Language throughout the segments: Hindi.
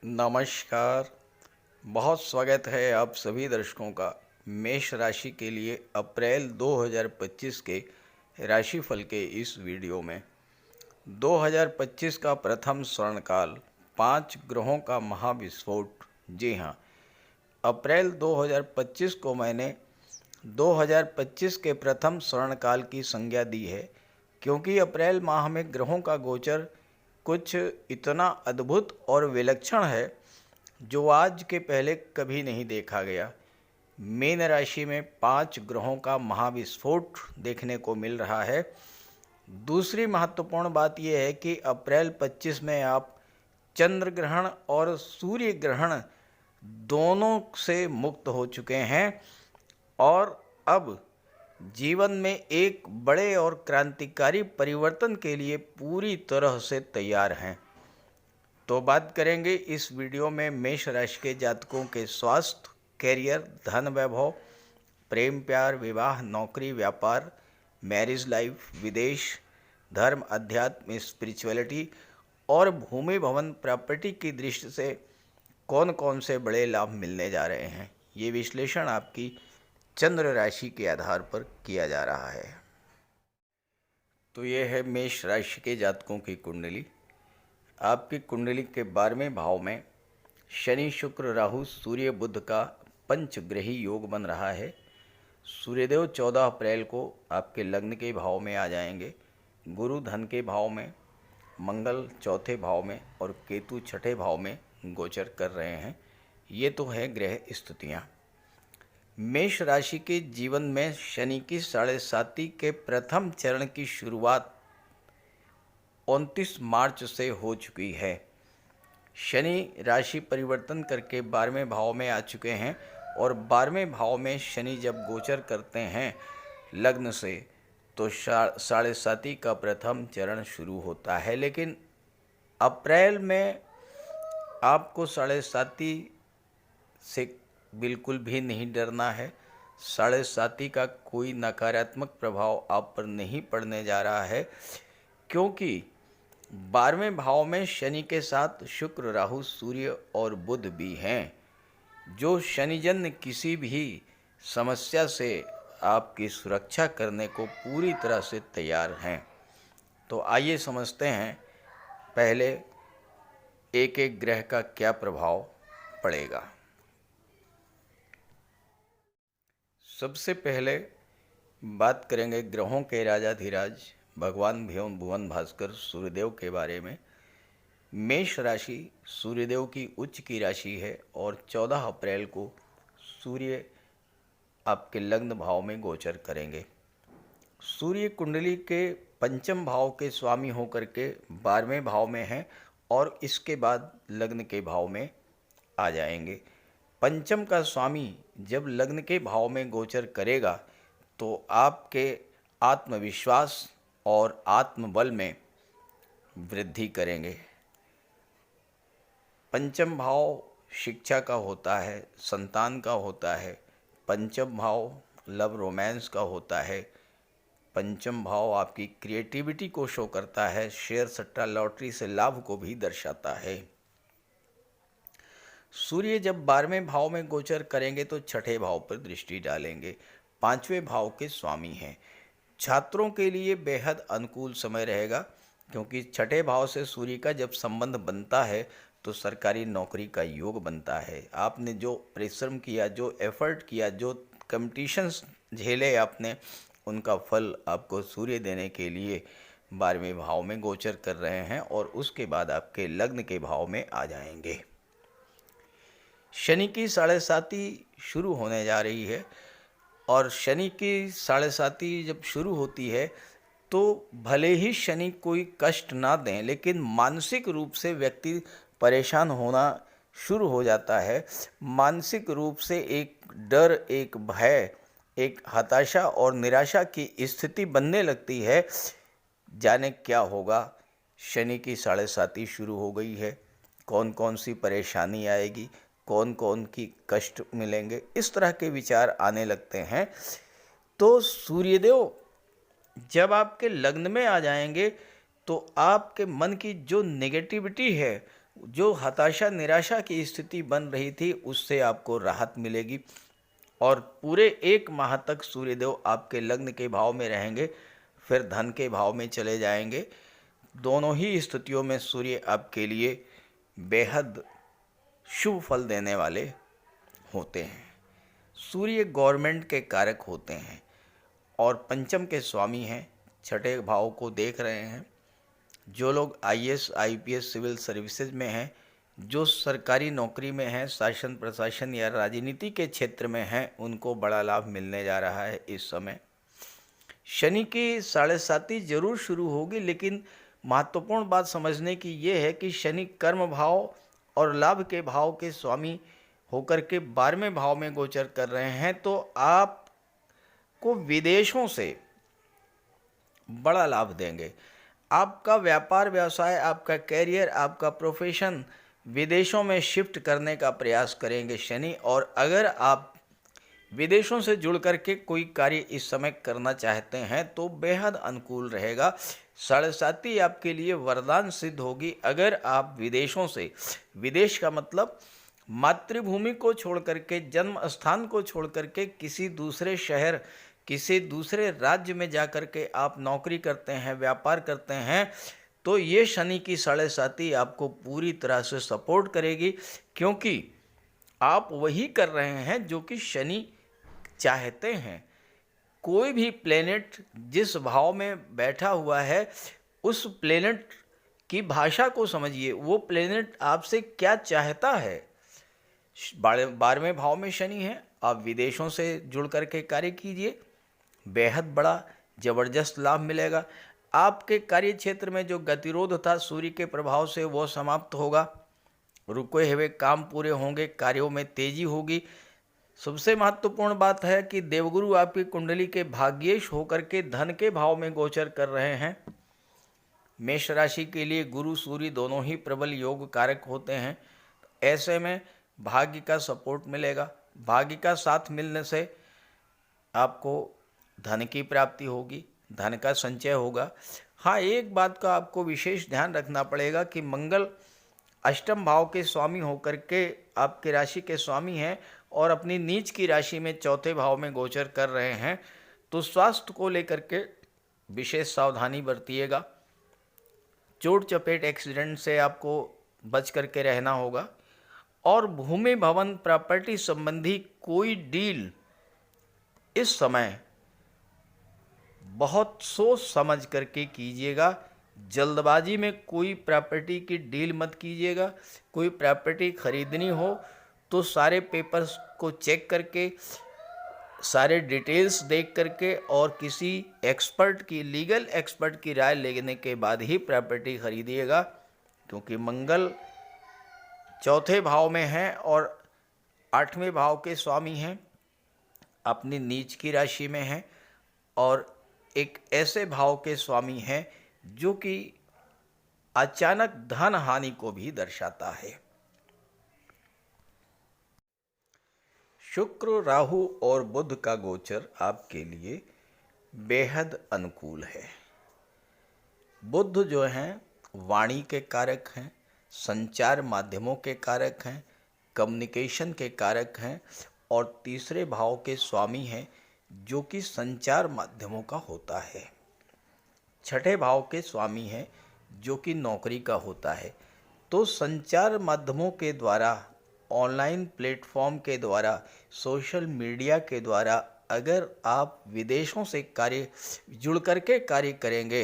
नमस्कार। बहुत स्वागत है आप सभी दर्शकों का मेष राशि के लिए अप्रैल 2025 के राशिफल के इस वीडियो में। 2025 का प्रथम स्वर्णकाल, 5 ग्रहों का महाविस्फोट। जी हाँ, अप्रैल 2025 को मैंने 2025 के प्रथम स्वर्णकाल की संज्ञा दी है, क्योंकि अप्रैल माह में ग्रहों का गोचर कुछ इतना अद्भुत और विलक्षण है जो आज के पहले कभी नहीं देखा गया। मीन राशि में 5 ग्रहों का महाविस्फोट देखने को मिल रहा है। दूसरी महत्वपूर्ण बात यह है कि अप्रैल 25 में आप चंद्र ग्रहण और सूर्य ग्रहण दोनों से मुक्त हो चुके हैं और अब जीवन में एक बड़े और क्रांतिकारी परिवर्तन के लिए पूरी तरह से तैयार हैं। तो बात करेंगे इस वीडियो में मेष राशि के जातकों के स्वास्थ्य, कैरियर, धन वैभव, प्रेम प्यार, विवाह, नौकरी, व्यापार, मैरिज लाइफ, विदेश, धर्म, अध्यात्म, स्पिरिचुअलिटी और भूमि भवन प्रॉपर्टी की दृष्टि से कौन कौन से बड़े लाभ मिलने जा रहे हैं। ये विश्लेषण आपकी चंद्र राशि के आधार पर किया जा रहा है। तो ये है मेष राशि के जातकों की कुंडली। आपकी कुंडली के 12वें भाव में शनि, शुक्र, राहु, सूर्य, बुध का पंचग्रही योग बन रहा है। सूर्यदेव 14 अप्रैल को आपके लग्न के भाव में आ जाएंगे। गुरु धन के भाव में, मंगल चौथे भाव में और केतु छठे भाव में गोचर कर रहे हैं। ये तो है ग्रह स्थितियाँ। मेष राशि के जीवन में शनि की 7.5 के प्रथम चरण की शुरुआत 29 मार्च से हो चुकी है। शनि राशि परिवर्तन करके 12वें भाव में आ चुके हैं और 12वें भाव में शनि जब गोचर करते हैं लग्न से तो 7.5 का प्रथम चरण शुरू होता है। लेकिन अप्रैल में आपको 7.5 से बिल्कुल भी नहीं डरना है। 7.5 का कोई नकारात्मक प्रभाव आप पर नहीं पड़ने जा रहा है, क्योंकि 12वें भाव में शनि के साथ शुक्र, राहु, सूर्य और बुध भी हैं, जो शनिजन्य किसी भी समस्या से आपकी सुरक्षा करने को पूरी तरह से तैयार हैं। तो आइए समझते हैं पहले एक एक ग्रह का क्या प्रभाव पड़ेगा। सबसे पहले बात करेंगे ग्रहों के राजाधिराज भगवान भुवन भास्कर सूर्यदेव के बारे में। मेष राशि सूर्यदेव की उच्च की राशि है और 14 अप्रैल को सूर्य आपके लग्न भाव में गोचर करेंगे। सूर्य कुंडली के पंचम भाव के स्वामी होकर के 12वें भाव में हैं और इसके बाद लग्न के भाव में आ जाएंगे। पंचम का स्वामी जब लग्न के भाव में गोचर करेगा तो आपके आत्मविश्वास और आत्मबल में वृद्धि करेंगे। पंचम भाव शिक्षा का होता है, संतान का होता है। पंचम भाव लव रोमांस का होता है। पंचम भाव आपकी क्रिएटिविटी को शो करता है। शेयर सट्टा लॉटरी से लाभ को भी दर्शाता है। सूर्य जब 12वें भाव में गोचर करेंगे तो छठे भाव पर दृष्टि डालेंगे। 5वें भाव के स्वामी हैं। छात्रों के लिए बेहद अनुकूल समय रहेगा, क्योंकि छठे भाव से सूर्य का जब संबंध बनता है तो सरकारी नौकरी का योग बनता है। आपने जो परिश्रम किया, जो एफर्ट किया, जो कंपटीशंस झेले आपने, उनका फल आपको सूर्य देने के लिए 12वें भाव में गोचर कर रहे हैं और उसके बाद आपके लग्न के भाव में आ जाएंगे। शनि की 7.5 शुरू होने जा रही है और शनि की 7.5 जब शुरू होती है तो भले ही शनि कोई कष्ट ना दें, लेकिन मानसिक रूप से व्यक्ति परेशान होना शुरू हो जाता है। मानसिक रूप से एक डर, एक भय, एक हताशा और निराशा की स्थिति बनने लगती है। जाने क्या होगा, शनि की 7.5 शुरू हो गई है, कौन कौन सी परेशानी आएगी, कौन कौन की कष्ट मिलेंगे, इस तरह के विचार आने लगते हैं। तो सूर्यदेव जब आपके लग्न में आ जाएंगे तो आपके मन की जो नेगेटिविटी है जो हताशा निराशा की स्थिति बन रही थी उससे आपको राहत मिलेगी और पूरे 1 माह तक सूर्यदेव आपके लग्न के भाव में रहेंगे, फिर धन के भाव में चले जाएंगे। दोनों ही स्थितियों में सूर्य आपके लिए बेहद शुभ फल देने वाले होते हैं। सूर्य गवर्नमेंट के कारक होते हैं और पंचम के स्वामी हैं, छठे भाव को देख रहे हैं। जो लोग आईएएस, आईपीएस, सिविल सर्विसेज में हैं, जो सरकारी नौकरी में हैं, शासन प्रशासन या राजनीति के क्षेत्र में हैं, उनको बड़ा लाभ मिलने जा रहा है इस समय। शनि की 7.5 जरूर शुरू होगी, लेकिन महत्वपूर्ण बात समझने की ये है कि शनि कर्म भाव और लाभ के भाव के स्वामी होकर के 12वें भाव में गोचर कर रहे हैं, तो आपको विदेशों से बड़ा लाभ देंगे। आपका व्यापार व्यवसाय, आपका कैरियर, आपका प्रोफेशन विदेशों में शिफ्ट करने का प्रयास करेंगे शनि। और अगर आप विदेशों से जुड़ करके कोई कार्य इस समय करना चाहते हैं तो बेहद अनुकूल रहेगा। 7.5 आपके लिए वरदान सिद्ध होगी। अगर आप विदेशों से, विदेश का मतलब मातृभूमि को छोड़ करके, जन्म स्थान को छोड़ करके किसी दूसरे शहर, किसी दूसरे राज्य में जाकर के आप नौकरी करते हैं, व्यापार करते हैं, तो ये शनि की 7.5 आपको पूरी तरह से सपोर्ट करेगी, क्योंकि आप वही कर रहे हैं जो कि शनि चाहते हैं। कोई भी प्लेनेट जिस भाव में बैठा हुआ है, उस प्लेनेट की भाषा को समझिए। वो प्लेनेट आपसे क्या चाहता है। 12वें भाव में शनि है, आप विदेशों से जुड़ करके कार्य कीजिए, बेहद बड़ा जबरदस्त लाभ मिलेगा। आपके कार्य क्षेत्र में जो गतिरोध था सूर्य के प्रभाव से, वो समाप्त होगा। रुके हुए काम पूरे होंगे, कार्यों में तेजी होगी। सबसे महत्वपूर्ण बात है कि देवगुरु आपकी कुंडली के भाग्येश होकर के धन के भाव में गोचर कर रहे हैं। मेष राशि के लिए गुरु सूर्य दोनों ही प्रबल योग कारक होते हैं। ऐसे में भाग्य का सपोर्ट मिलेगा। भाग्य का साथ मिलने से आपको धन की प्राप्ति होगी, धन का संचय होगा। हाँ, एक बात का आपको विशेष ध्यान रखना पड़ेगा कि मंगल अष्टम भाव के स्वामी होकर के आपके राशि के स्वामी हैं और अपनी नीच की राशि में चौथे भाव में गोचर कर रहे हैं, तो स्वास्थ्य को लेकर के विशेष सावधानी बरतिएगा। चोट चपेट एक्सीडेंट से आपको बच करके रहना होगा। और भूमि भवन प्रॉपर्टी संबंधी कोई डील इस समय बहुत सोच समझ करके कीजिएगा। जल्दबाजी में कोई प्रॉपर्टी की डील मत कीजिएगा। कोई प्रॉपर्टी खरीदनी हो तो सारे पेपर्स को चेक करके, सारे डिटेल्स देख करके और किसी एक्सपर्ट की, लीगल एक्सपर्ट की राय लेने के बाद ही प्रॉपर्टी खरीदिएगा, क्योंकि मंगल चौथे भाव में है और 8वें भाव के स्वामी हैं, अपनी नीच की राशि में हैं और एक ऐसे भाव के स्वामी हैं जो कि अचानक धन हानि को भी दर्शाता है। शुक्र, राहु और बुध का गोचर आपके लिए बेहद अनुकूल है। बुध जो हैं वाणी के कारक हैं, संचार माध्यमों के कारक हैं, कम्युनिकेशन के कारक हैं और तीसरे भाव के स्वामी हैं जो कि संचार माध्यमों का होता है। छठे भाव के स्वामी हैं जो कि नौकरी का होता है। तो संचार माध्यमों के द्वारा, ऑनलाइन प्लेटफॉर्म के द्वारा, सोशल मीडिया के द्वारा अगर आप विदेशों से जुड़ करके कार्य करेंगे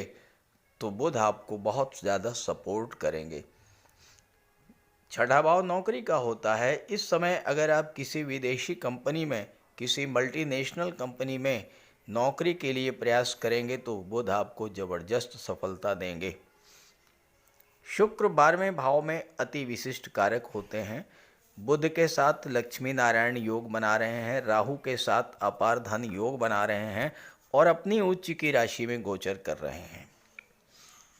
तो बुध आपको बहुत ज़्यादा सपोर्ट करेंगे। छठा भाव नौकरी का होता है। इस समय अगर आप किसी विदेशी कंपनी में, किसी मल्टीनेशनल कंपनी में नौकरी के लिए प्रयास करेंगे तो बुध आपको ज़बरदस्त सफलता देंगे। शुक्र 12वें भाव में अति विशिष्ट कारक होते हैं। बुध के साथ लक्ष्मी नारायण योग बना रहे हैं, राहु के साथ अपार धन योग बना रहे हैं और अपनी उच्च की राशि में गोचर कर रहे हैं।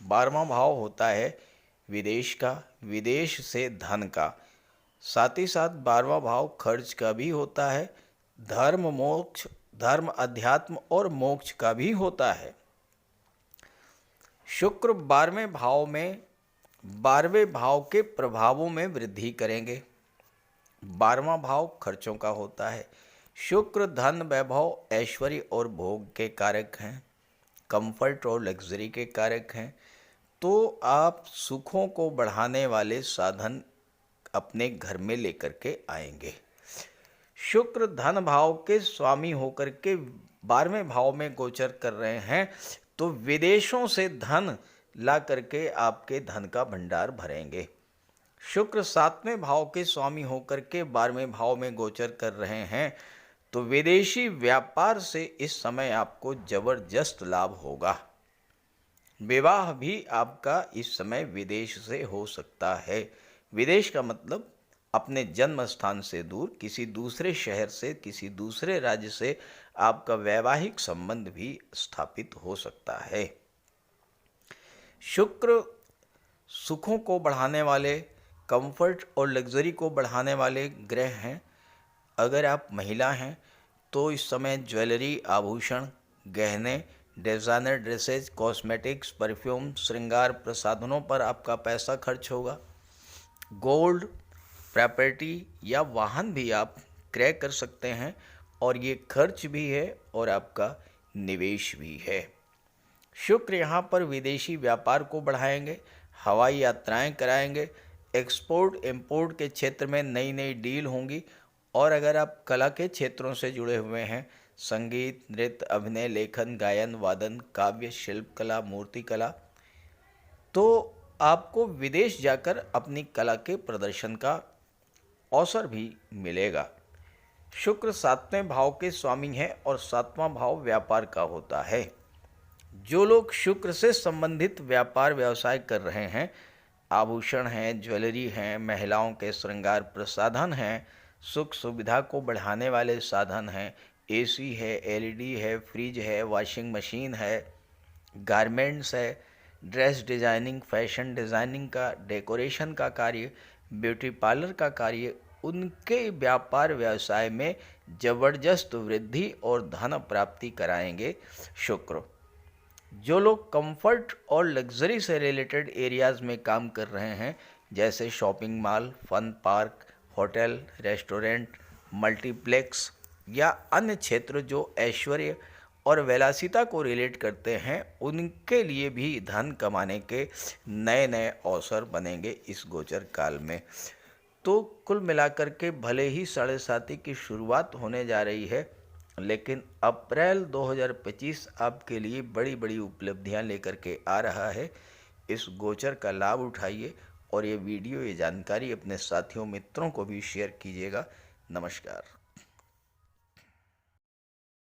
12वां भाव होता है विदेश का, विदेश से धन का। साथ ही साथ 12वां भाव खर्च का भी होता है, धर्म मोक्ष, धर्म अध्यात्म और मोक्ष का भी होता है। शुक्र 12वें भाव में 12वें भाव के प्रभावों में वृद्धि करेंगे। 12वां भाव खर्चों का होता है। शुक्र धन, वैभव, ऐश्वर्य और भोग के कारक हैं, कंफर्ट और लग्जरी के कारक हैं। तो आप सुखों को बढ़ाने वाले साधन अपने घर में लेकर के आएंगे। शुक्र धन भाव के स्वामी होकर के 12वें भाव में गोचर कर रहे हैं, तो विदेशों से धन ला करके आपके धन का भंडार भरेंगे। शुक्र 7वें भाव के स्वामी होकर के 12वें भाव में गोचर कर रहे हैं, तो विदेशी व्यापार से इस समय आपको जबरदस्त लाभ होगा। विवाह भी आपका इस समय विदेश से हो सकता है। विदेश का मतलब अपने जन्म स्थान से दूर, किसी दूसरे शहर से, किसी दूसरे राज्य से आपका वैवाहिक संबंध भी स्थापित हो सकता है। शुक्र सुखों को बढ़ाने वाले, कंफर्ट और लग्जरी को बढ़ाने वाले ग्रह हैं। अगर आप महिला हैं तो इस समय ज्वेलरी, आभूषण, गहने, डिज़ाइनर ड्रेसेज, कॉस्मेटिक्स, परफ्यूम, श्रृंगार प्रसाधनों पर आपका पैसा खर्च होगा। गोल्ड, प्रॉपर्टी या वाहन भी आप क्रय कर सकते हैं, और ये खर्च भी है और आपका निवेश भी है। शुक्र यहाँ पर विदेशी व्यापार को बढ़ाएंगे, हवाई यात्राएं कराएंगे, एक्सपोर्ट इंपोर्ट के क्षेत्र में नई नई डील होंगी। और अगर आप कला के क्षेत्रों से जुड़े हुए हैं, संगीत, नृत्य, अभिनय, लेखन, गायन, वादन, काव्य, शिल्प कला, मूर्ति कला, तो आपको विदेश जाकर अपनी कला के प्रदर्शन का अवसर भी मिलेगा। शुक्र 7वें भाव के स्वामी हैं और 7वां भाव व्यापार का होता है। जो लोग शुक्र से संबंधित व्यापार व्यवसाय कर रहे हैं, आभूषण हैं, ज्वेलरी हैं, महिलाओं के श्रृंगार प्रसाधन हैं, सुख सुविधा को बढ़ाने वाले साधन हैं, एसी है, एलईडी है, फ्रिज है, वॉशिंग मशीन है, गारमेंट्स है, ड्रेस डिज़ाइनिंग, फैशन डिज़ाइनिंग का, डेकोरेशन का कार्य, ब्यूटी पार्लर का कार्य, उनके व्यापार व्यवसाय में जबरदस्त वृद्धि और धन प्राप्ति कराएंगे शुक्र। जो लोग कंफर्ट और लग्जरी से रिलेटेड एरियाज़ में काम कर रहे हैं, जैसे shopping mall, fun park, hotel, restaurant, multiplex या अन्य क्षेत्र जो ऐश्वर्य और विलासिता को रिलेट करते हैं, उनके लिए भी धन कमाने के नए नए अवसर बनेंगे इस गोचर काल में। तो कुल मिलाकर के भले ही 7.5 की शुरुआत होने जा रही है, लेकिन अप्रैल 2025 आपके लिए बड़ी बड़ी उपलब्धियां लेकर के आ रहा है। इस गोचर का लाभ उठाइए और ये वीडियो, ये जानकारी अपने साथियों, मित्रों को भी शेयर कीजिएगा। नमस्कार।